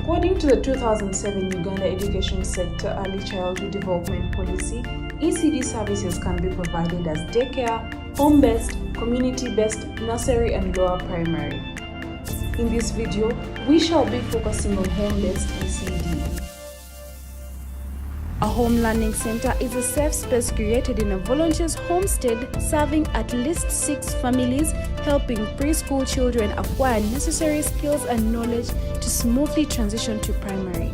According to the 2007 Uganda Education Sector Early Childhood Development Policy, ECD services can be provided as daycare, home-based, community-based, nursery and lower primary. In this video, we shall be focusing on home-based ECD. A home learning center is a safe space created in a volunteer's homestead, serving at least 6 families, helping preschool children acquire necessary skills and knowledge to smoothly transition to primary.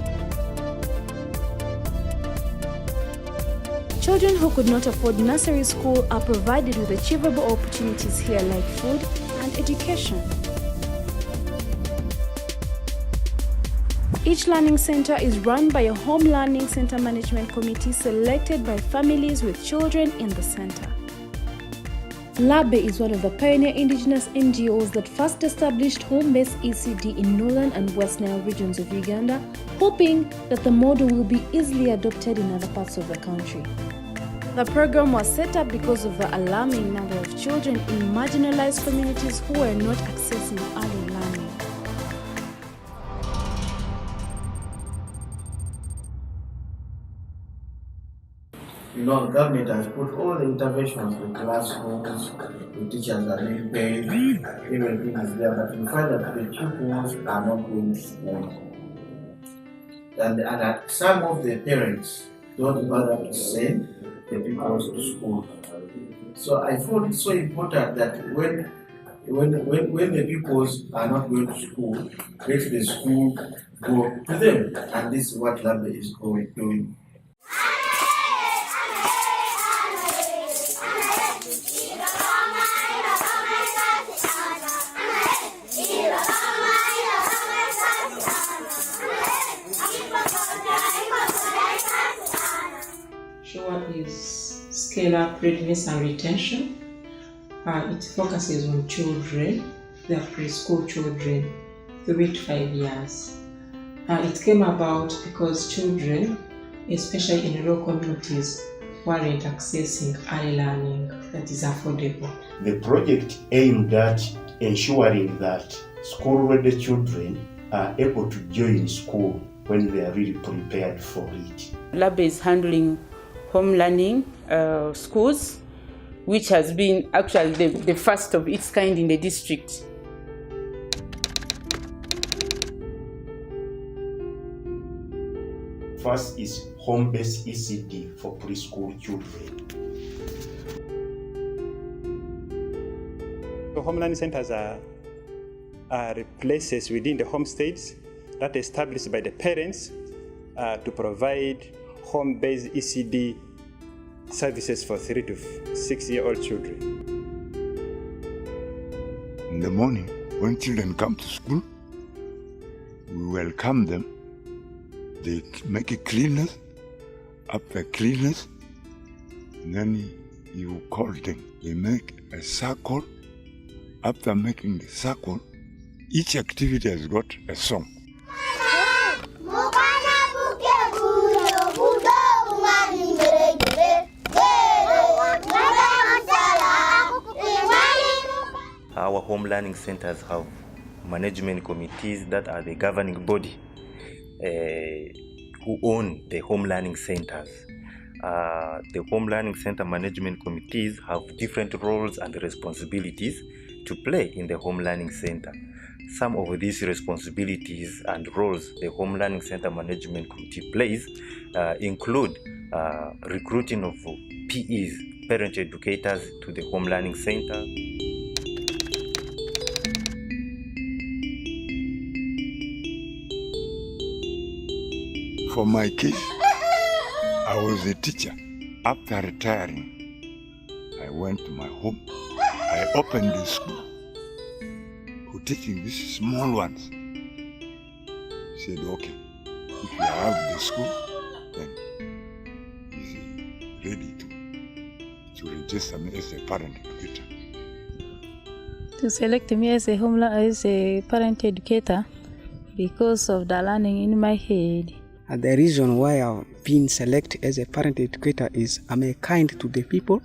Children who could not afford nursery school are provided with achievable opportunities here like food and education. Each learning center is run by a home learning center management committee selected by families with children in the center. Labe is one of the pioneer indigenous NGOs that first established home-based ECD in northern and west Nile regions of Uganda, hoping that the model will be easily adopted in other parts of the country. The program was set up because of the alarming number of children in marginalized communities who were not accessing early learning. You know, the government has put all the interventions in classrooms, the teachers are being paid, everything is there, but you find that the pupils are not going to school. And that some of the parents don't bother to send the pupils to school. So I thought it's so important that when the pupils are not going to school, let the school go to them. And this is what LABE is doing. One is scale-up readiness and retention. It focuses on children, they are preschool children, 3 to 5 years. It came about because children, especially in rural communities, weren't accessing early learning that is affordable. The project aimed at ensuring that school-ready children are able to join school when they are really prepared for it. LABE is handling home learning schools, which has been actually the first of its kind in the district. First is home-based ECD for preschool children. The home learning centers are places within the homesteads that are established by the parents to provide home-based ECD services for 3 to 6-year-old children. In the morning, when children come to school, we welcome them. They make a cleanliness. After cleanliness, then you call them. They make a circle. After making the circle, each activity has got a song. Our home learning centers have management committees that are the governing body who own the home learning centers. The home learning center management committees have different roles and responsibilities to play in the home learning center. Some of these responsibilities and roles the home learning center management committee plays include recruiting of PEs, parent educators, to the home learning center. For my case, I was a teacher. After retiring, I went to my home. I opened the school for teaching these small ones. He said, okay, if you have the school, then he's ready to register me as a parent educator. To select me as a parent educator because of the learning in my head. And the reason why I've been selected as a parent educator is I'm kind to the people.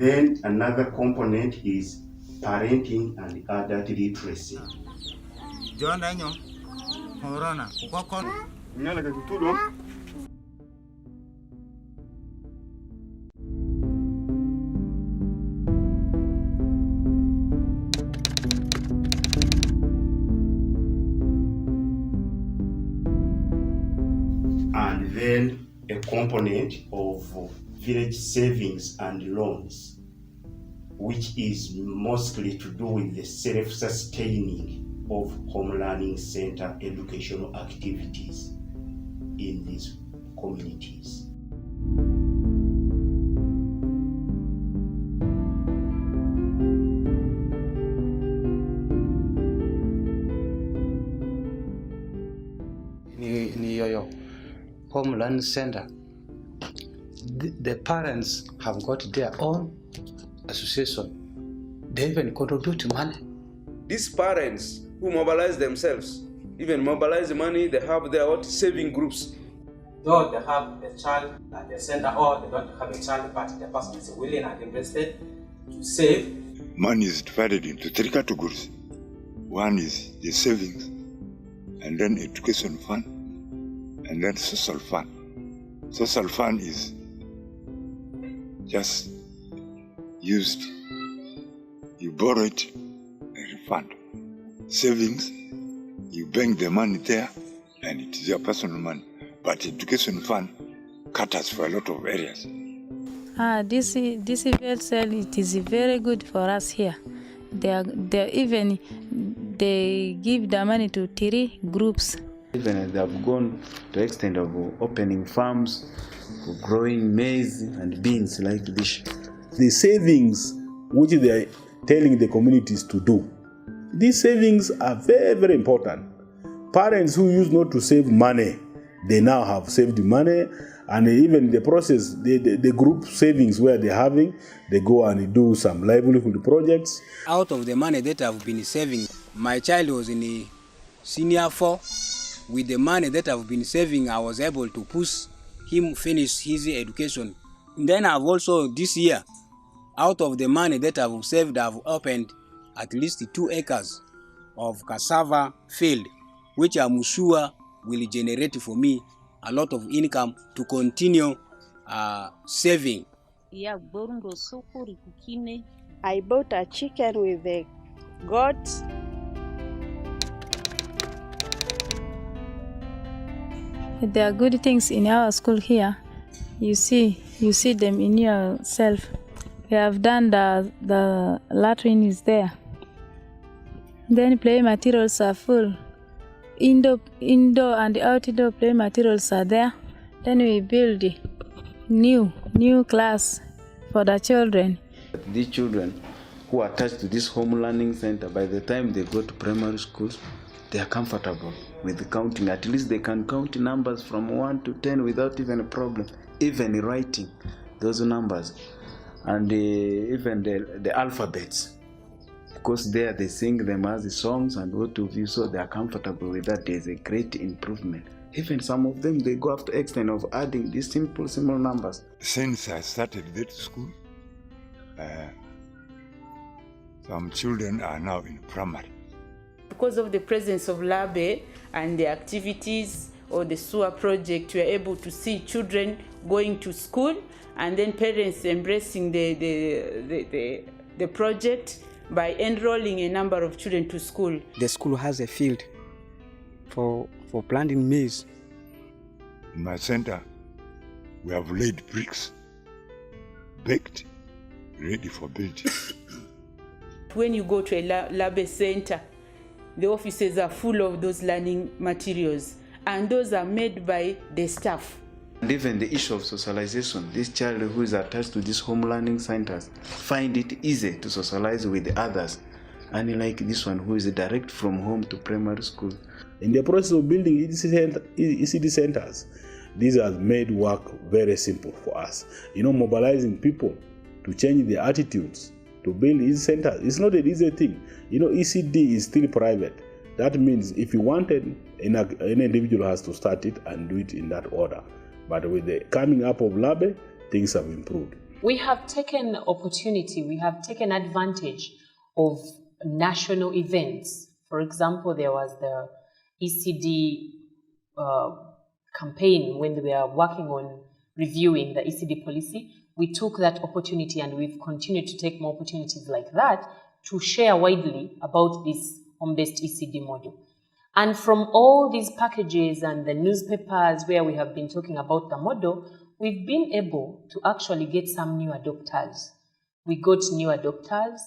Then another component is parenting and adult literacy. And then a component of village savings and loans, which is mostly to do with the self-sustaining of home learning center educational activities in these communities. In your home learning center, the parents have got their own association. They even contribute money. These parents who mobilize themselves, even mobilize the money, they have their own saving groups. Though they have a child at the center or they don't have a child, but the person is willing and interested to save. Money is divided into three categories. One is the savings, and then education fund, and then social fund. Social fund is just used, you borrow it and refund. Savings, you bank the money there and it is your personal money. But education fund caters for a lot of areas. This event cell, it is very good for us here. They give the money to 3 groups. Even they have gone to the extent of opening farms for growing maize and beans like this. The savings which they are telling the communities to do, these savings are very, very important. Parents who used not to save money, they now have saved money, and even the process, the group savings where they're having, they go and do some livelihood projects. Out of the money that I've been saving, my child was in the senior 4. With the money that I've been saving, I was able to push him finish his education. And then I've also, this year, out of the money that I've saved, I've opened at least 2 acres of cassava field, which I'm sure will generate for me a lot of income to continue saving. I bought a chicken with the goats. There are good things in our school here. You see them in yourself. We have done the latrine is there. Then play materials are full. Indoor and outdoor play materials are there. Then we build new class for the children. These children who are attached to this home learning center, by the time they go to primary schools, they are comfortable with counting. At least they can count numbers from 1 to 10 without even a problem, even writing those numbers, and even the alphabets, because there they sing them as the songs and what have you, so they are comfortable with that. There's a great improvement. Even some of them, they go after extent of adding these simple numbers. Since I started that school, some children are now in primary. Because of the presence of labe and the activities or the sewer project, we are able to see children going to school and then parents embracing the project by enrolling a number of children to school. The school has a field for planting maize. In my center, we have laid bricks, baked, ready for building. When you go to a labe center, the offices are full of those learning materials, and those are made by the staff. And even the issue of socialization, this child who is attached to these home learning centers find it easy to socialize with the others, unlike this one who is direct from home to primary school. In the process of building ECD centers, these have made work very simple for us. Mobilizing people to change their attitudes to build ECD centers, it's not an easy thing. ECD is still private. That means if you wanted, an individual has to start it and do it in that order. But with the coming up of labe, things have improved. We have taken opportunity, we have taken advantage of national events. For example, there was the ECD campaign when we were working on reviewing the ECD policy. We took that opportunity and we've continued to take more opportunities like that to share widely about this home-based ECD model. And from all these packages and the newspapers where we have been talking about the model, we've been able to actually get some new adopters. We got new adopters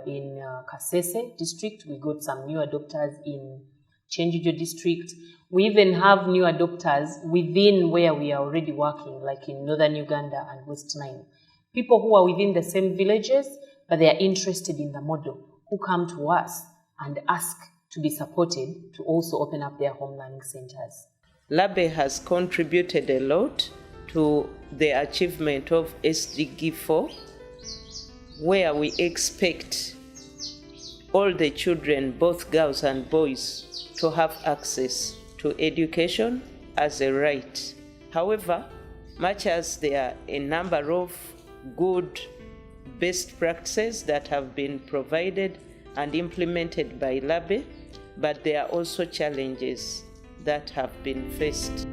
in Kasese district. We got some new adopters in Chenjijo district. We even have new adopters within where we are already working, like in northern Uganda and West Nile. People who are within the same villages, but they are interested in the model, who come to us and ask to be supported to also open up their home learning centers. Labe has contributed a lot to the achievement of SDG 4, where we expect all the children, both girls and boys, to have access to education as a right. However, much as there are a number of good best practices that have been provided and implemented by Labe, but there are also challenges that have been faced.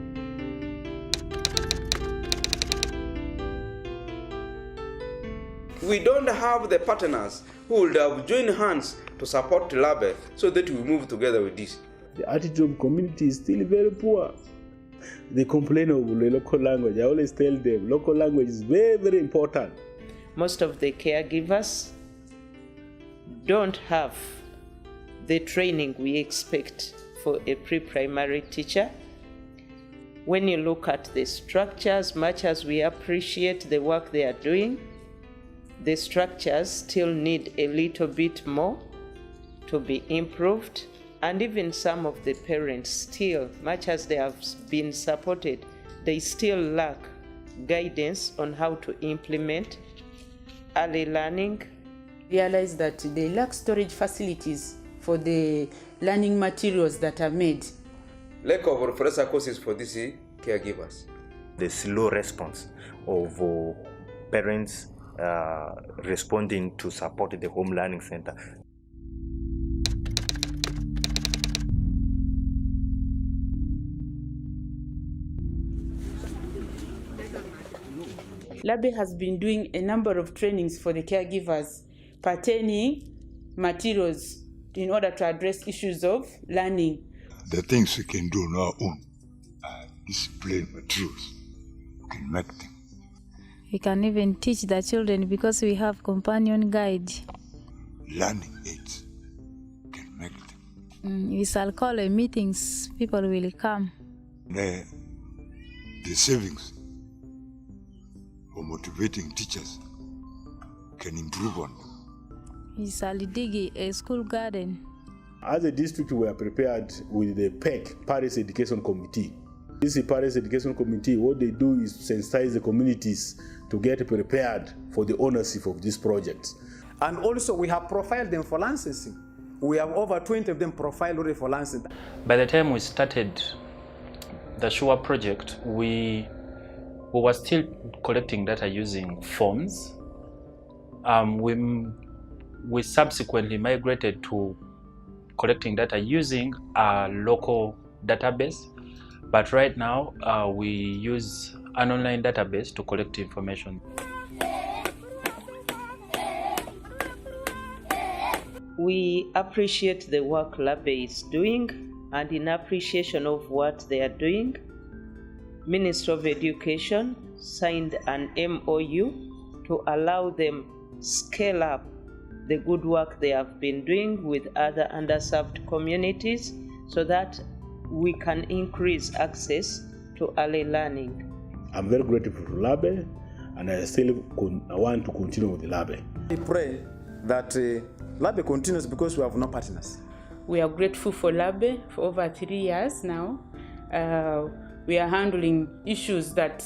We don't have the partners who would have joined hands to support Labe so that we move together with this. The attitude of community is still very poor. They complain of the local language. I always tell them local language is very, very important. Most of the caregivers don't have the training we expect for a pre-primary teacher. When you look at the structures, much as we appreciate the work they are doing, the structures still need a little bit more to be improved. And even some of the parents still, much as they have been supported, they still lack guidance on how to implement early learning. Realize that they lack storage facilities for the learning materials that are made. Lack of refresher courses for these caregivers. The slow response of parents responding to support the home learning center. Labe has been doing a number of trainings for the caregivers pertaining materials in order to address issues of learning. The things we can do on our own are display materials. We can make them. We can even teach the children because we have companion guide. Learning aids. We can make them. We shall call a meetings. People will come. The savings for motivating teachers can improve on them. We shall dig a school garden. As a district, we are prepared with the PEC, Paris Education Committee. This Paris Education Committee, what they do is sensitize the communities to get prepared for the ownership of these projects. And also we have profiled them for licensing. We have over 20 of them profiled already for licensing. By the time we started the SURE project, we were still collecting data using forms. We subsequently migrated to collecting data using a local database, but right now we use an online database to collect information. We appreciate the work Labe is doing, and in appreciation of what they are doing, Ministry of Education signed an MOU to allow them scale up the good work they have been doing with other underserved communities so that we can increase access to early learning. I'm very grateful to Labe, and I still want to continue with Labe. We pray that Labe continues because we have no partners. We are grateful for Labe for over 3 years now. We are handling issues that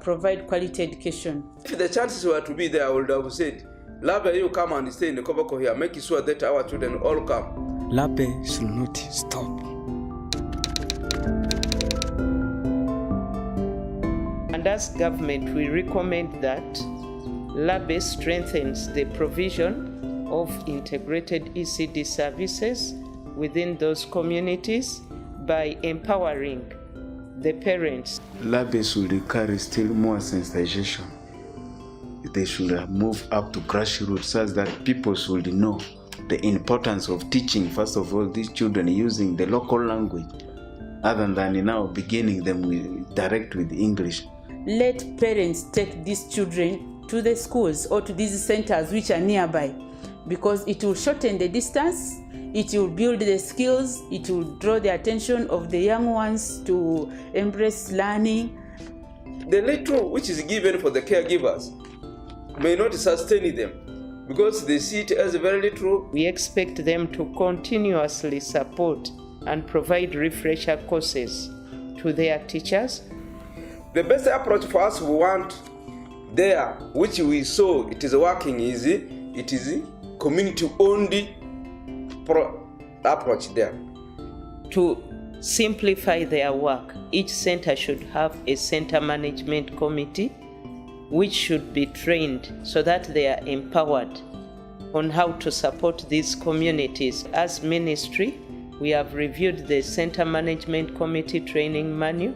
provide quality education. If the chances were to be there, I would have said, Labe, you come and stay in the Koboko here, make sure that our children all come. Labe should not stop. And And as government, we recommend that labe strengthens the provision of integrated ECD services within those communities by empowering the parents. Labe should carry still more sensitization. They should move up to grassroots so that people should know the importance of teaching, first of all, these children using the local language, other than now beginning them direct with English. Let parents take these children to the schools or to these centers which are nearby, because it will shorten the distance, it will build the skills, it will draw the attention of the young ones to embrace learning. The little which is given for the caregivers may not sustain them because they see it as very little. We expect them to continuously support and provide refresher courses to their teachers. The best approach for us we want there, which we saw it is working, is it is community-owned approach there. To simplify their work, each center should have a center management committee which should be trained so that they are empowered on how to support these communities. As ministry, we have reviewed the Center Management Committee training manual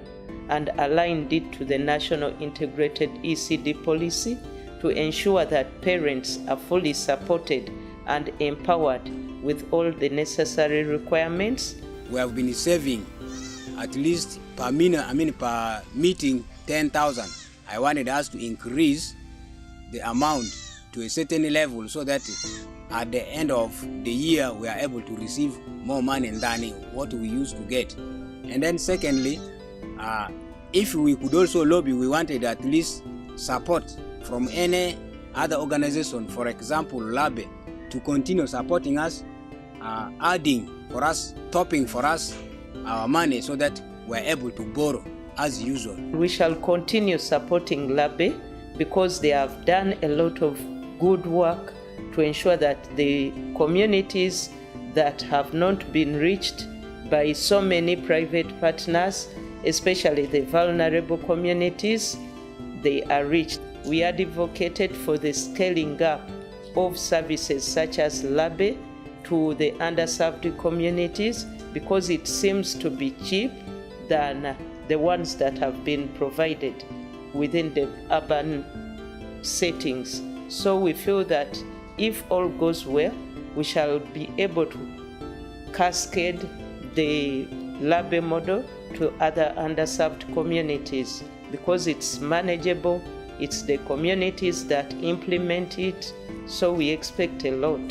and aligned it to the National Integrated ECD policy to ensure that parents are fully supported and empowered with all the necessary requirements. We have been saving at least per meeting 10,000. I wanted us to increase the amount to a certain level so that at the end of the year we are able to receive more money than what we used to get. And then secondly, if we could also lobby, we wanted at least support from any other organization, for example labe, to continue supporting us, adding for us, topping for us our money so that we're able to borrow as usual. We shall continue supporting labe because they have done a lot of good work to ensure that the communities that have not been reached by so many private partners, especially the vulnerable communities, they are reached. We advocated for the scaling up of services such as labe to the underserved communities because it seems to be cheap than the ones that have been provided within the urban settings. So we feel that if all goes well, we shall be able to cascade the labe model to other underserved communities because it's manageable, it's the communities that implement it, so we expect a lot.